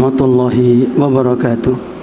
warahmatullahi wabarakatuh.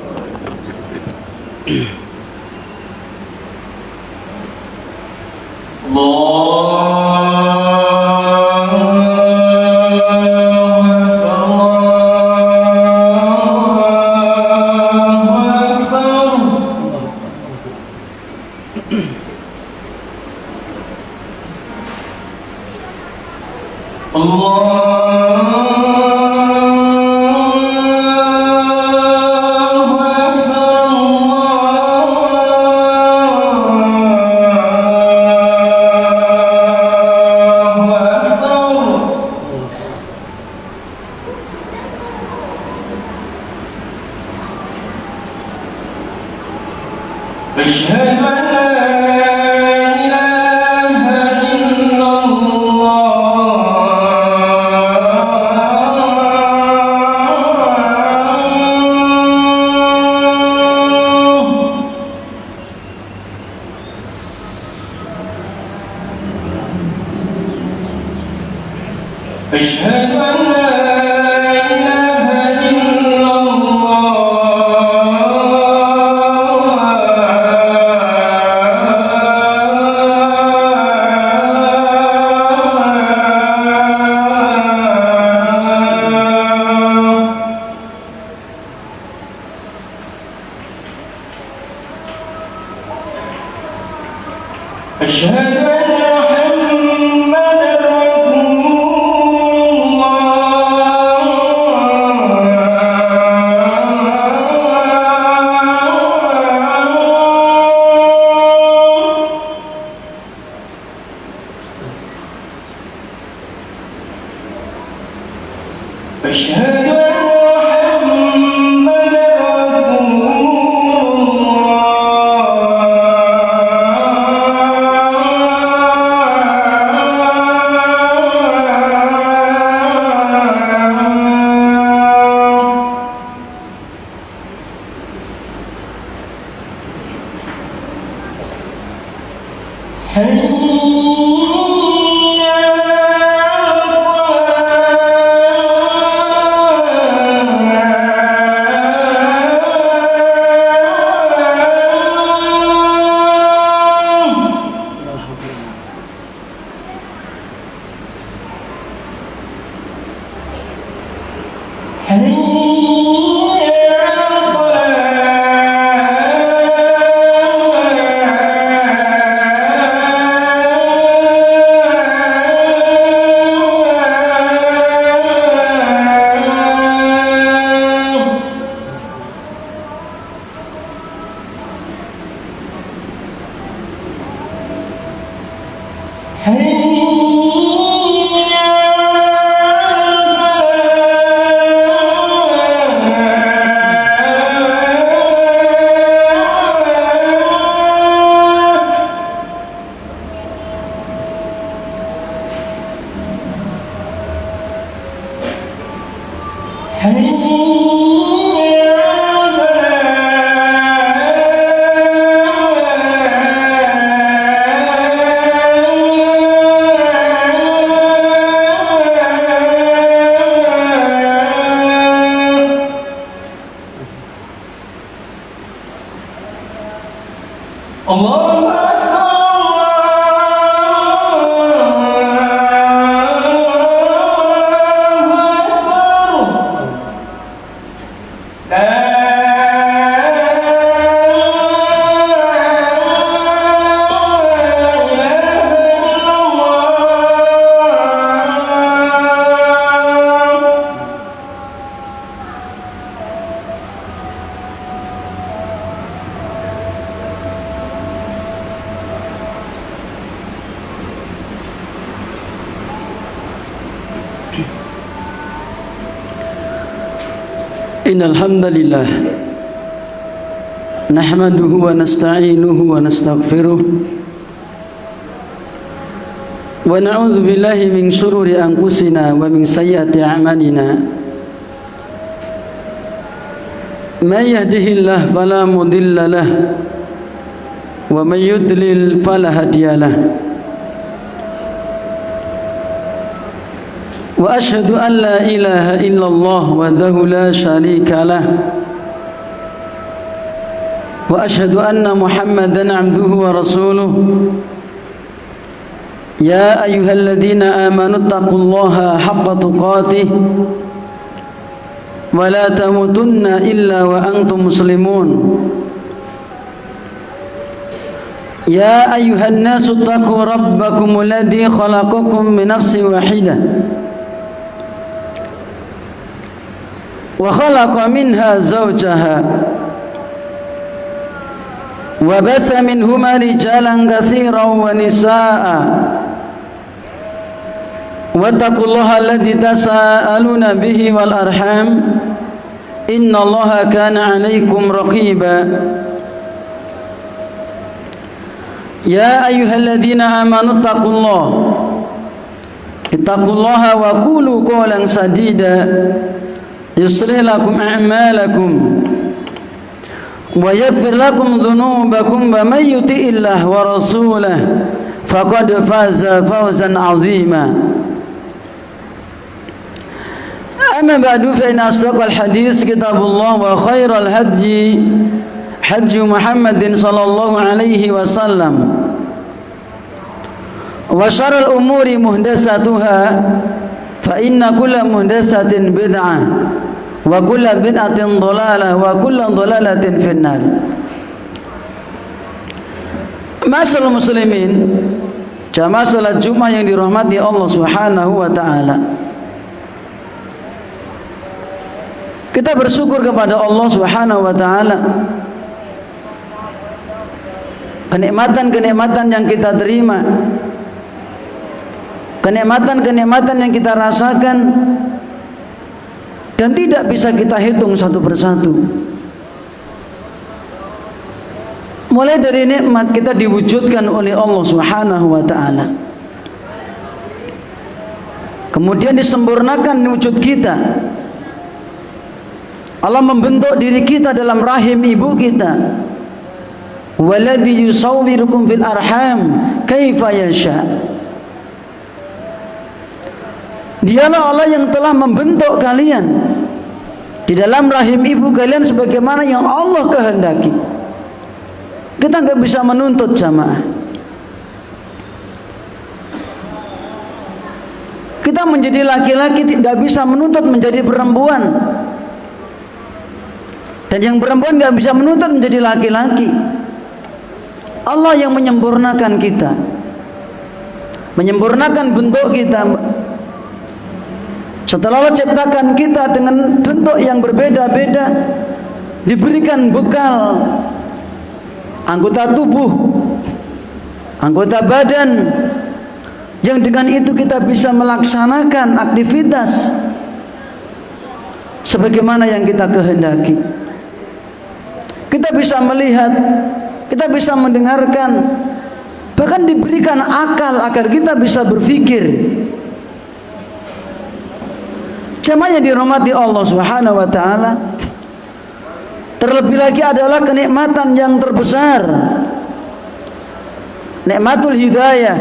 Innal hamdalillah nahmaduhu wa nasta'inuhu wa nastaghfiruh wa na'udzu billahi min shururi anfusina wa min sayyiati a'malina. May yahdihillahu fala mudilla lahu wa may yudlil fala hadiya lahu. وأشهد أن لا إله إلا الله وحده لا شريك له وأشهد أن محمدا عبده ورسوله يا أيها الذين آمنوا اتقوا الله حق تقاته ولا تموتن إلا وأنتم مسلمون يا أيها الناس اتقوا ربكم الذي خلقكم من نفس واحدة وخلق منها زوجها وبث منهما رجالا كثيرا ونساء واتقوا الله الذي تساءلون به والأرحام إن الله كان عليكم رقيبا يا أيها الذين آمنوا اتقوا الله وقولوا قولا سديدا يصلح لكم أعمالكم ويغفر لكم ذنوبكم ومن يطع الله ورسوله فقد فاز فوزا عظيما أما بعد فإن أصدق الحديث كتاب الله وخير الهدي هدي محمد صلى الله عليه وسلم وشر الأمور محدثاتها فإن كل محدثة بدعة وكل بدعة ضلالة وكل ضلالة في النار. Masyaallah muslimin, jamaah salat Jumat yang dirahmati Allah Subhanahu wa taala. Kita bersyukur kepada Allah Subhanahu wa taala kenikmatan-kenikmatan yang kita terima, kenikmatan-kenikmatan yang kita rasakan dan tidak bisa kita hitung satu persatu. Mulai dari nikmat kita diwujudkan oleh Allah Subhanahu wa taala, kemudian disempurnakan wujud kita. Allah membentuk diri kita dalam rahim ibu kita. Waladhi yusawwirukum fil arham kaifa yasha. Dialah Allah yang telah membentuk kalian di dalam rahim ibu kalian sebagaimana yang Allah kehendaki. Kita enggak bisa menuntut jamaah. Kita menjadi laki-laki tidak bisa menuntut menjadi perempuan. Dan yang perempuan enggak bisa menuntut menjadi laki-laki. Allah yang menyempurnakan kita, menyempurnakan bentuk kita. Setelah Allah ciptakan kita dengan bentuk yang berbeda-beda, diberikan bekal anggota tubuh, anggota badan, yang dengan itu kita bisa melaksanakan aktivitas sebagaimana yang kita kehendaki. Kita bisa melihat, kita bisa mendengarkan, bahkan diberikan akal agar kita bisa berpikir. Jamaah yang dirahmati Allah Subhanahu wa taala, terlebih lagi adalah kenikmatan yang terbesar, nikmatul hidayah,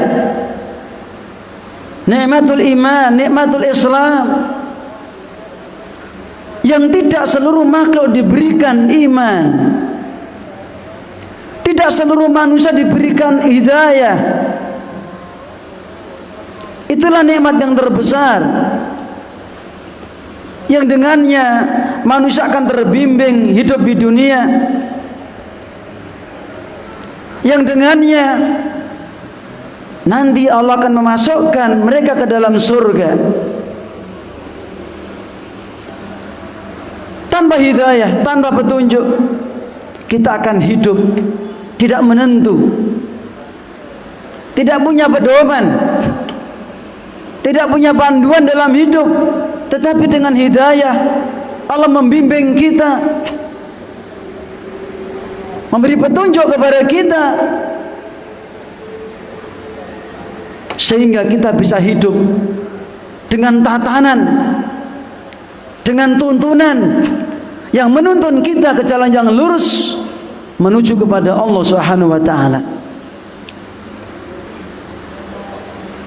nikmatul iman, nikmatul Islam, yang tidak seluruh makhluk diberikan iman, tidak seluruh manusia diberikan hidayah. Itulah nikmat yang terbesar, yang dengannya manusia akan terbimbing hidup di dunia, yang dengannya nanti Allah akan memasukkan mereka ke dalam surga. Tanpa hidayah, tanpa petunjuk, kita akan hidup tidak menentu, tidak punya pedoman, tidak punya panduan dalam hidup. Tetapi dengan hidayah Allah membimbing kita, memberi petunjuk kepada kita, sehingga kita bisa hidup dengan tatanan, dengan tuntunan yang menuntun kita ke jalan yang lurus menuju kepada Allah Subhanahu wa taala.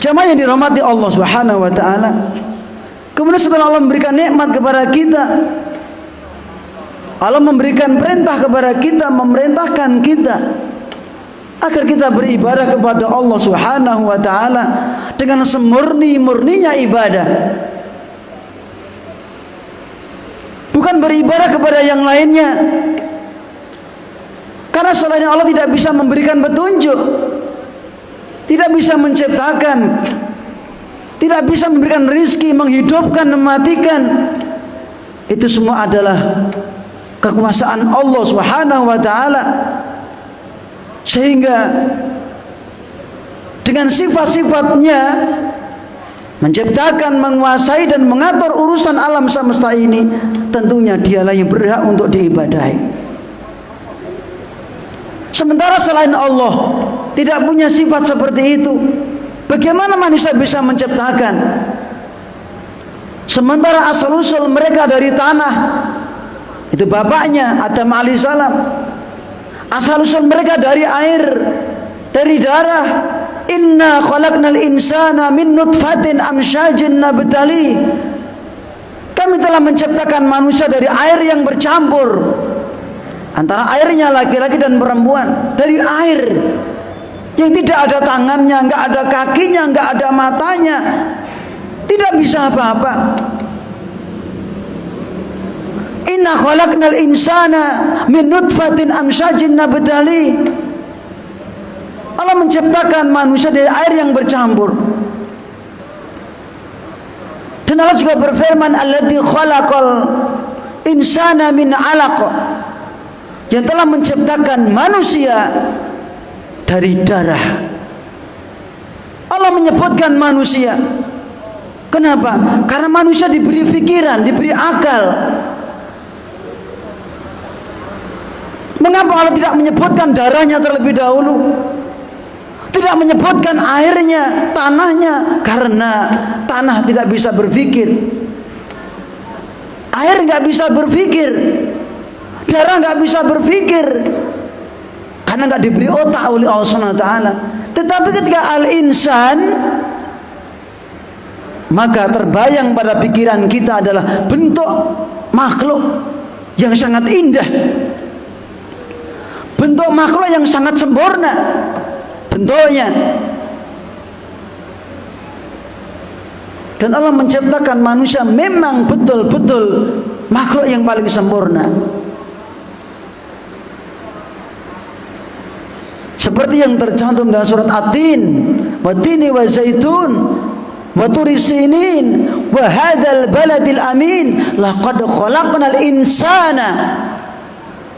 Jamaah yang dirahmati Allah Subhanahu wa taala, Kemudian setelah Allah memberikan nikmat kepada kita, Allah memberikan perintah kepada kita, memerintahkan kita agar kita beribadah kepada Allah Subhanahu wa taala dengan semurni-murninya ibadah. Bukan beribadah kepada yang lainnya. Karena selain Allah tidak bisa memberikan petunjuk, tidak bisa menciptakan, tidak bisa memberikan rizki, menghidupkan, mematikan. Itu semua adalah kekuasaan Allah Subhanahu wa taala. Sehingga dengan sifat-sifatnya menciptakan, menguasai dan mengatur urusan alam semesta ini, tentunya dialah yang berhak untuk diibadahi. Sementara selain Allah tidak punya sifat seperti itu, bagaimana manusia bisa menciptakan? Sementara asal-usul mereka dari tanah, itu bapaknya Adam alaihissalam. Asal-usul mereka dari air, dari darah. Inna khalaqnal insana min nutfatin amsyajin nabtali. Kami telah menciptakan manusia dari air yang bercampur antara airnya laki-laki dan perempuan. Dari air yang tidak ada tangannya, enggak ada kakinya, enggak ada matanya, tidak bisa apa-apa. Inna khalaqnal insana min nutfatin amsyajin nabtali. Allah menciptakan manusia dari air yang bercampur. Dan Allah juga berfirman, alladzi khalaqal insana min 'alaq, yang telah menciptakan manusia dari darah. Allah menyebutkan manusia. Kenapa? Karena manusia diberi pikiran, diberi akal. Mengapa Allah tidak menyebutkan darahnya terlebih dahulu? Tidak menyebutkan airnya, tanahnya? Karena tanah tidak bisa berpikir, air nggak bisa berpikir, darah nggak bisa berpikir, karena nggak diberi otak oleh Allah Subhanahu wa taala. Tetapi ketika al-insan, maka terbayang pada pikiran kita adalah bentuk makhluk yang sangat indah, bentuk makhluk yang sangat sempurna bentuknya. Dan Allah menciptakan manusia memang betul-betul makhluk yang paling sempurna. Seperti yang tercantum dalam surat At-Tin, wa-tini wa zaitun wa turi sinin wa hadzal baladil amin laqad khalaqnal insana.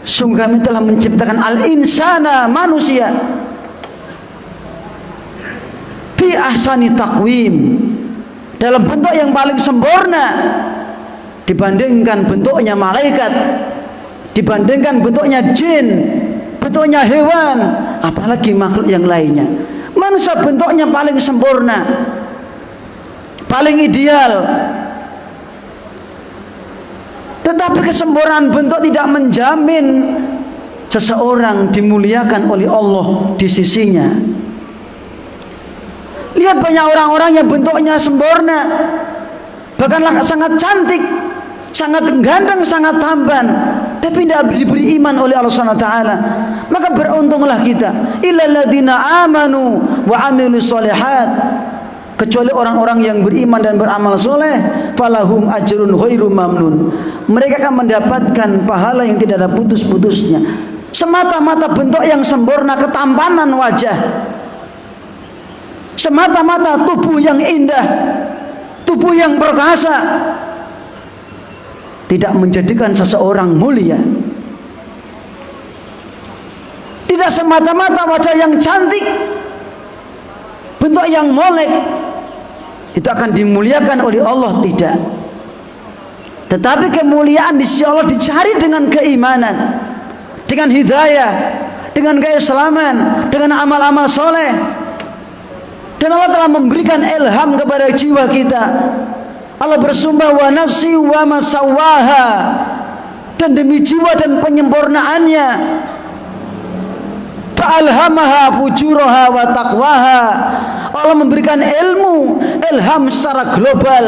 Sungguh kami telah menciptakan al-insana, manusia, fi ahsani taqwim, dalam bentuk yang paling sempurna dibandingkan bentuknya malaikat, dibandingkan bentuknya jin, bentuknya hewan, apalagi makhluk yang lainnya. Manusia bentuknya paling sempurna, paling ideal. Tetapi kesempurnaan bentuk tidak menjamin seseorang dimuliakan oleh Allah di sisinya. Lihat banyak orang-orang yang bentuknya sempurna, bahkan sangat cantik, sangat ganteng, sangat tampan, tapi tidak diberi iman oleh Allah Subhanahu wa taala. Maka beruntunglah kita. Illal ladzina amanu wa amilus sholihat, kecuali orang-orang yang beriman dan beramal soleh, falahum ajrun ghairu mamnun, mereka akan mendapatkan pahala yang tidak ada putus-putusnya. Semata-mata bentuk yang sempurna, ketampanan wajah, semata-mata tubuh yang indah, tubuh yang perkasa, tidak menjadikan seseorang mulia. Tidak semata-mata wajah yang cantik, bentuk yang molek, itu akan dimuliakan oleh Allah, tidak. Tetapi kemuliaan di sisi Allah dicari dengan keimanan, dengan hidayah, dengan keislaman, dengan amal-amal soleh. Dan Allah telah memberikan ilham kepada jiwa kita. Allah bersumpah, wa nafsi wa ma sawwaha, dan demi jiwa dan penyempurnaannya, fa'alhamaha fujuraha wa taqwaha. Allah memberikan ilmu, ilham secara global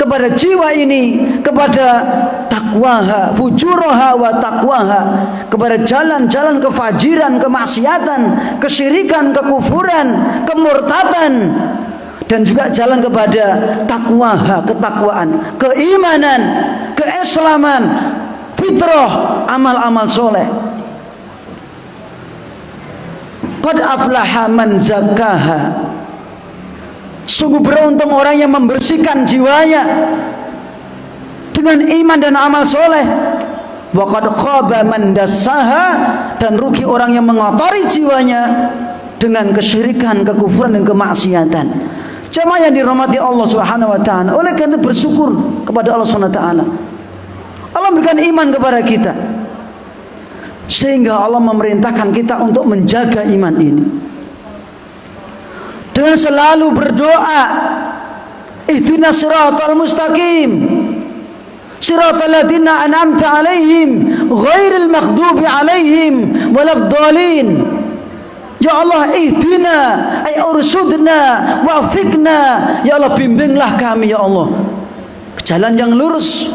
kepada jiwa ini, kepada taqwaha, fujuraha wa taqwaha, kepada jalan-jalan kefajiran, kemaksiatan, kesyirikan, kekufuran, kemurtadan, dan juga jalan kepada taqwaha, ketakwaan, keimanan, keislaman, fitrah, amal-amal soleh. Qad aflaha man zakkaha. Sungguh beruntung orang yang membersihkan jiwanya dengan iman dan amal soleh. Wa qad khaba man dassaha. Dan rugi orang yang mengotori jiwanya dengan kesyirikan, kekufuran dan kemaksiatan. Jemaah yang dirahmati Allah Subhanahu wa taala, oleh karena bersyukur kepada Allah Subhanahu wa taala. Allah memberikan iman kepada kita, sehingga Allah memerintahkan kita untuk menjaga iman ini dengan selalu berdoa, ihdinas siratal mustaqim, siratal ladzina an'amta 'alaihim ghairil maghdubi 'alaihim waladdallin. Ya Allah, ihdina ay ursudna wafiqna. Ya Allah, bimbinglah kami ya Allah ke jalan yang lurus,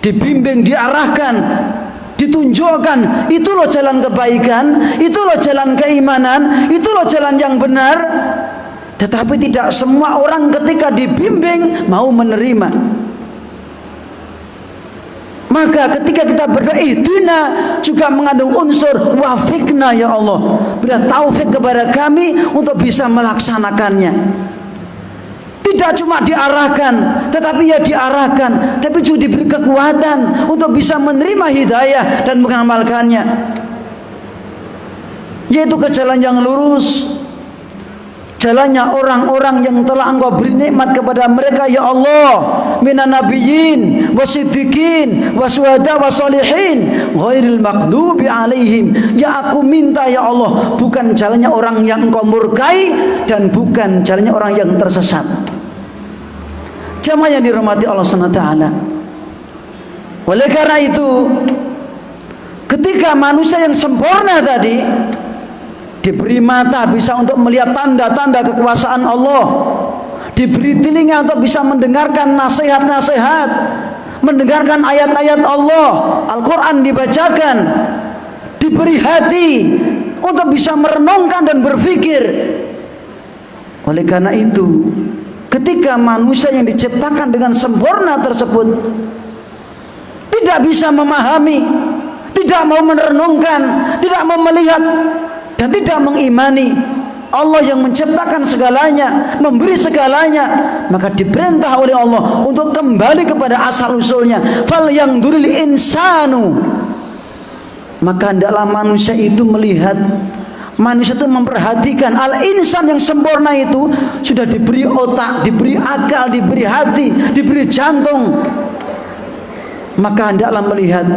dibimbing, diarahkan, ditunjukkan, itu loh jalan kebaikan, itu loh jalan keimanan, itu loh jalan yang benar. Tetapi tidak semua orang ketika dibimbing mau menerima. Maka ketika kita berdoa ihdina juga mengandung unsur wafiqna ya Allah, berilah taufik kepada kami untuk bisa melaksanakannya. Tidak cuma diarahkan, tetapi ya diarahkan, tapi juga diberi kekuatan untuk bisa menerima hidayah dan mengamalkannya, yaitu ke jalan yang lurus, jalannya orang-orang yang telah Engkau beri nikmat kepada mereka ya Allah, minan nabiyyin wasiddiqin wasyuhada wasolihin ghairil maghdubi alaihim. Ya aku minta ya Allah, bukan jalannya orang yang Engkau murkai dan bukan jalannya orang yang tersesat. Jamaah yang dirahmati Allah Subhanahu wa taala, oleh karena itu ketika manusia yang sempurna tadi diberi mata bisa untuk melihat tanda-tanda kekuasaan Allah, diberi telinga untuk bisa mendengarkan nasihat-nasihat, mendengarkan ayat-ayat Allah, Al-Quran dibacakan, diberi hati untuk bisa merenungkan dan berpikir. Oleh karena itu ketika manusia yang diciptakan dengan sempurna tersebut tidak bisa memahami, tidak mau merenungkan, tidak mau melihat, dan tidak mengimani Allah yang menciptakan segalanya, memberi segalanya, maka diperintah oleh Allah untuk kembali kepada asal usulnya. Fal yang duril insanu, maka hendaklah manusia itu melihat, manusia itu memperhatikan. Al insan yang sempurna itu sudah diberi otak, diberi akal, diberi hati, diberi jantung, maka hendaklah melihat.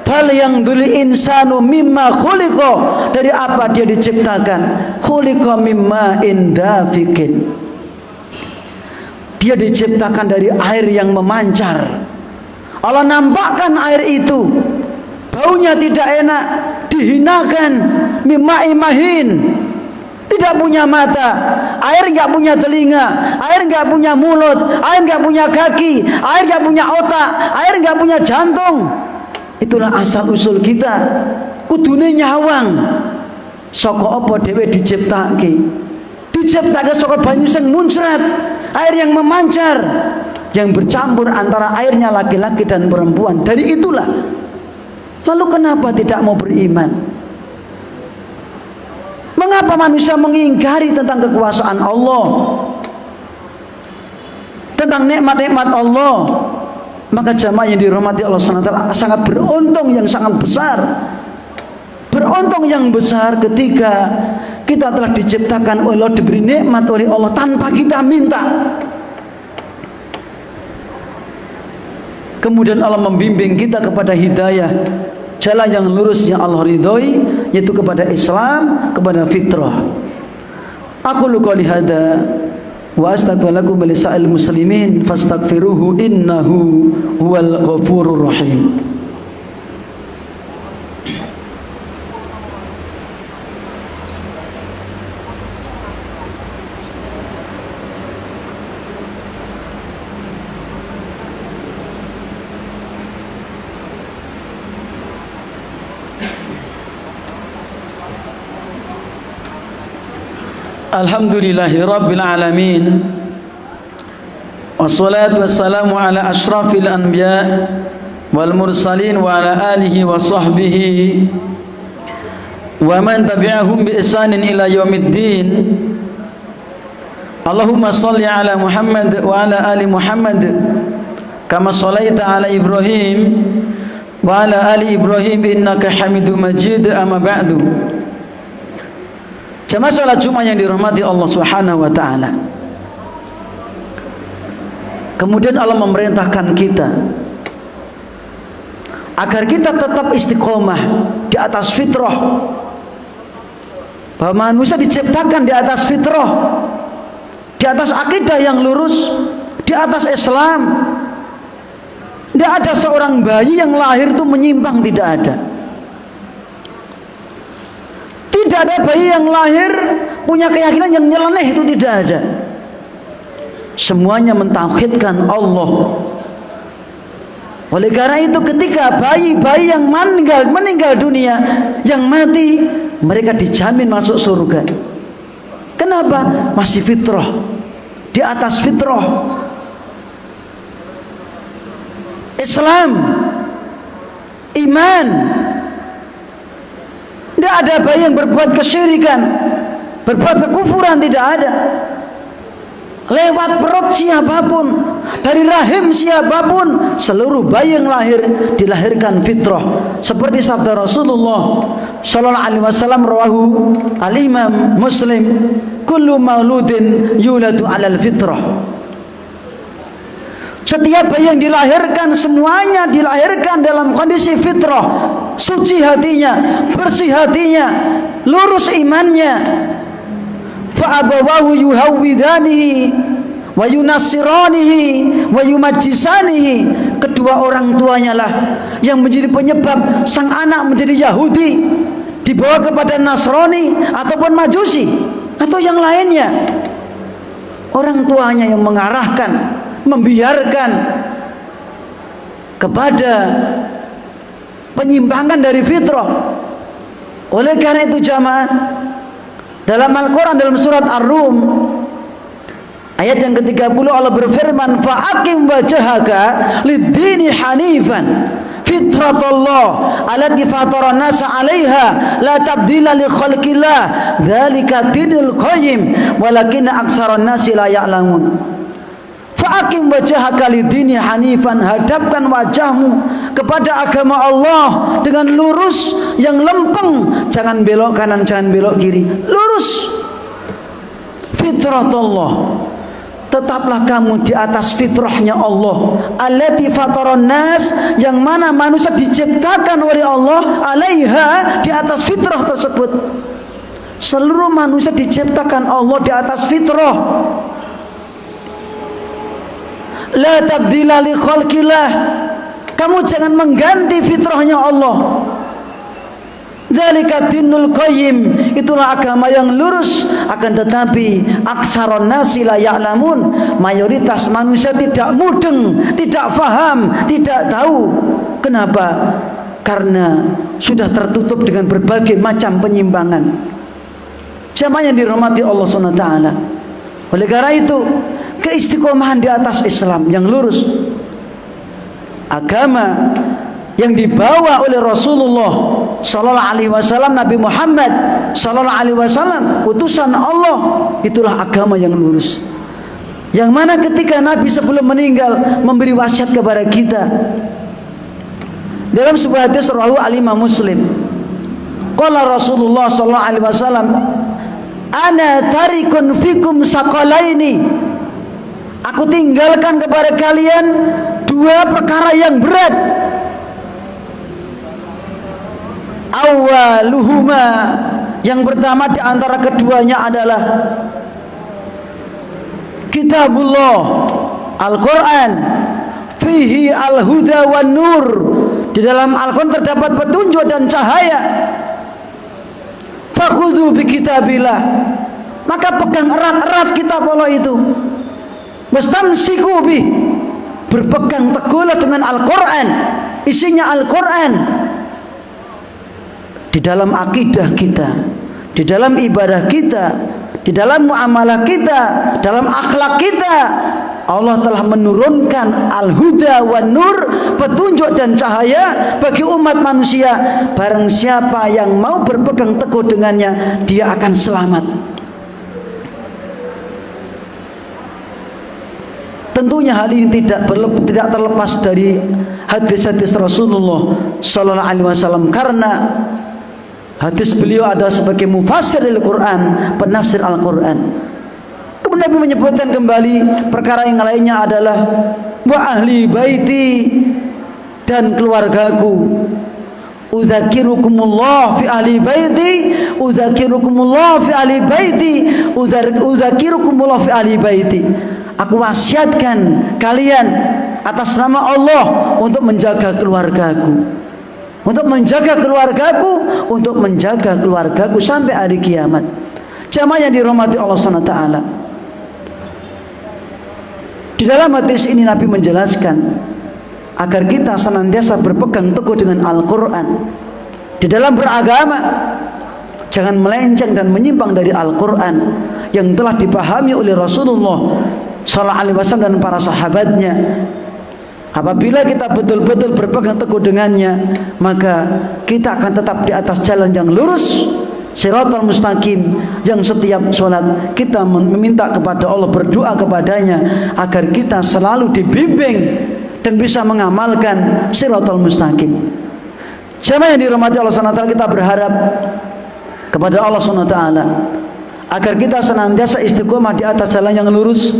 Fal yang duli insanu mimma khuliqa, dari apa dia diciptakan? Khuliqa mimma indafikin, dia diciptakan dari air yang memancar. Allah nampakkan air itu, baunya tidak enak, dihinakan. Mimma imahin, tidak punya mata, air nggak punya telinga, air nggak punya mulut, air nggak punya kaki, air nggak punya otak, air nggak punya jantung. Itulah asal usul kita. Kudune nyawang saka apa dhewe diciptake? Diciptake saka banyu sing muncrat, air yang memancar, yang bercampur antara airnya laki-laki dan perempuan. Dari itulah. Lalu kenapa tidak mau beriman? Mengapa manusia mengingkari tentang kekuasaan Allah, tentang nikmat-nikmat Allah? Maka jamaah yang dirahmati Allah SWT sangat beruntung yang sangat besar. Beruntung yang besar ketika kita telah diciptakan oleh Allah, diberi nikmat oleh Allah tanpa kita minta. Kemudian Allah membimbing kita kepada hidayah, jalan yang lurus yang Allah ridhoi, yaitu kepada Islam, kepada fitrah. Aku qouli hada wa astaghfirullakum wa lisa'il muslimin fastaghfiruhu innahu huwal ghafurur rahim. Alhamdulillahi Rabbil Alamin. Wassalatu wassalamu ala ashrafil anbiya wal mursalin wa ala alihi wa sahbihi wa man tabi'ahum bi ihsanin ila yaumiddin. Allahumma salli ala Muhammad wa ala ali Muhammad kama sallaita ala Ibrahim wa ala ali Ibrahim innaka Hamidum Majid. Amma ba'du. Jamaah salat Jumat yang dirahmati Allah Subhanahu wa taala. Kemudian Allah memerintahkan kita agar kita tetap istiqomah di atas fitrah, bahwa manusia diciptakan di atas fitrah, di atas akidah yang lurus, di atas Islam. Tidak ada seorang bayi yang lahir itu menyimpang, tidak ada. Tidak ada bayi yang lahir punya keyakinan yang nyeleneh, itu tidak ada. Semuanya mentauhidkan Allah. Oleh karena itu ketika bayi-bayi yang meninggal dunia, yang mati, mereka dijamin masuk surga. Kenapa? Masih fitrah, di atas fitrah Islam, iman. Tidak ada bayi yang berbuat kesyirikan, berbuat kekufuran, tidak ada. Lewat perut siapapun, dari rahim siapapun, seluruh bayi yang lahir dilahirkan fitrah. Seperti sabda Rasulullah sallallahu alaihi wasallam, rawahu al-Imam Muslim, kullu mauludin yuladu 'alal fitrah. Setiap bayi yang dilahirkan, semuanya dilahirkan dalam kondisi fitrah, suci hatinya, bersih hatinya, lurus imannya. Fa'abawahu yuhawwidanihi wa yunassiranihi wa yumajjisanihi. Kedua orang tuanya lah yang menjadi penyebab sang anak menjadi Yahudi, dibawa kepada Nasrani ataupun Majusi atau yang lainnya. Orang tuanya yang mengarahkan, membiarkan kepada penyimpangan dari fitrah. Oleh karena itu jamaah, dalam Al-Quran, dalam surat Ar-Rum ayat yang ke-30, Allah berfirman, fa'akim wajhaka lid-dini hanifan fitratallah allati fatara an-nasa 'alaiha la tabdila li khalqillah dzalika dinul qayyim walakinna aktsaran nasi la ya'lamun. Fa'akim wajhaka lid-dini hanifan, hadapkan wajahmu kepada agama Allah dengan lurus yang lempeng, jangan belok kanan, jangan belok kiri, lurus. Fitratullah, tetaplah kamu di atas fitrahnya Allah. Allati fataran nas, yang mana manusia diciptakan oleh Allah, alaiha, di atas fitrah tersebut. Seluruh manusia diciptakan Allah di atas fitrah. La tabdila li khalqillah, kamu jangan mengganti fitrahnya Allah. Dzalika dinul qayyim, itulah agama yang lurus. Akan tetapi aksaron nasi la ya'lamun, mayoritas manusia tidak mudeng, tidak faham, tidak tahu. Kenapa? Karena sudah tertutup dengan berbagai macam penyimpangan. Jamaah yang dirahmati Allah Subhanahu wa taala. Oleh karena itu, keistiqomahan di atas Islam yang lurus, agama yang dibawa oleh Rasulullah sallallahu alaihi wasallam, Nabi Muhammad sallallahu alaihi wasallam, utusan Allah, itulah agama yang lurus. Yang mana ketika Nabi sebelum meninggal memberi wasiat kepada kita dalam sebuah hadis rawahu al-Imam Muslim. Qala Rasulullah sallallahu alaihi wasallam, ana tarikun fikum saqalaini, aku tinggalkan kepada kalian dua perkara yang berat. Awaluhuma, yang pertama di antara keduanya adalah kitabullah, Al-Quran, fihi al-huda wan nur, di dalam Al-Quran terdapat petunjuk dan cahaya. Fakhudhu bi kitabillah, maka pegang erat-erat kitab Allah itu. Wastamsiku bih, berpegang teguhlah dengan Al-Quran, isinya Al-Quran. Di dalam akidah kita, di dalam ibadah kita, di dalam muamalah kita, dalam akhlak kita, Allah telah menurunkan al-huda wan nur, petunjuk dan cahaya bagi umat manusia. Barang siapa yang mau berpegang teguh dengannya, dia akan selamat. Tentunya hal ini tidak terlepas dari hadis-hadis Rasulullah sallallahu alaihi wasallam, karena hadis beliau adalah sebagai mufassir Al-Quran, penafsir Al-Quran. Kemudian Nabi menyebutkan kembali perkara yang lainnya adalah wa ahli baiti, dan keluargaku. Udzakirukumullah fi ahli baiti, udzakirukumullah fi ahli baiti, udzakirukumullah fi ahli baiti. Aku wasiatkan kalian atas nama Allah untuk menjaga keluargaku, untuk menjaga keluargaku, untuk menjaga keluargaku sampai hari kiamat. Jamaah yang dirahmati Allah SWT, di dalam hadis ini Nabi menjelaskan agar kita senantiasa berpegang teguh dengan Al-Quran. Di dalam beragama, jangan melenceng dan menyimpang dari Al-Quran yang telah dipahami oleh Rasulullah sallallahu alaihi wasallam dan para sahabatnya. Apabila kita betul-betul berpegang teguh dengannya, maka kita akan tetap di atas jalan yang lurus, Shiratal mustaqim, yang setiap sholat kita meminta kepada Allah, berdoa kepadanya agar kita selalu dibimbing dan bisa mengamalkan Shiratal mustaqim. Jamaah yang dirahmati Allah SWT, kita berharap kepada Allah SWT agar kita senantiasa istiqomah di atas jalan yang lurus,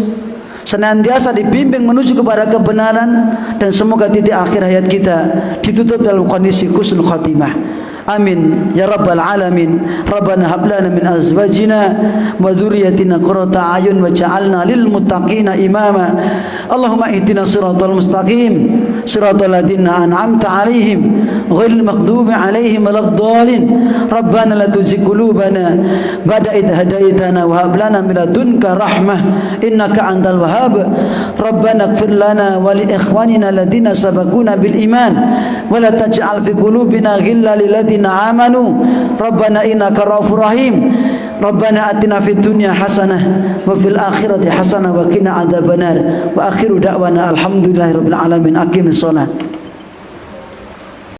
senantiasa dibimbing menuju kepada kebenaran, dan semoga titik akhir hayat kita ditutup dalam kondisi husnul khatimah. Amin ya rabbal alamin. Rabbana hab lana min azwajina wa dzurriyyatina qurrata a'yun waj'alna lil muttaqina imama. Allahumma ihdina siratal mustaqim, siratal ladzina an'amta 'alaihim ghairil maghdubi 'alaihim waladdallin. Rabbana la tuzigh qulubana ba'da idh hadaitana wa hab lana min ladunka rahmah innaka antal wahhab. Rabbana ighfir lana wa li ikhwanina ladzina sabaquna bil iman wa la taj'al fi qulubina ghillan lil ladzina amanu rabbana innaka ra'ufur rahim. Rabbana atina fid dunya hasanah wa fil akhirati hasanah wa qina adzabannar. Wa akhiru da'wana alhamdulillahirabbil alamin. Aqimis shalah.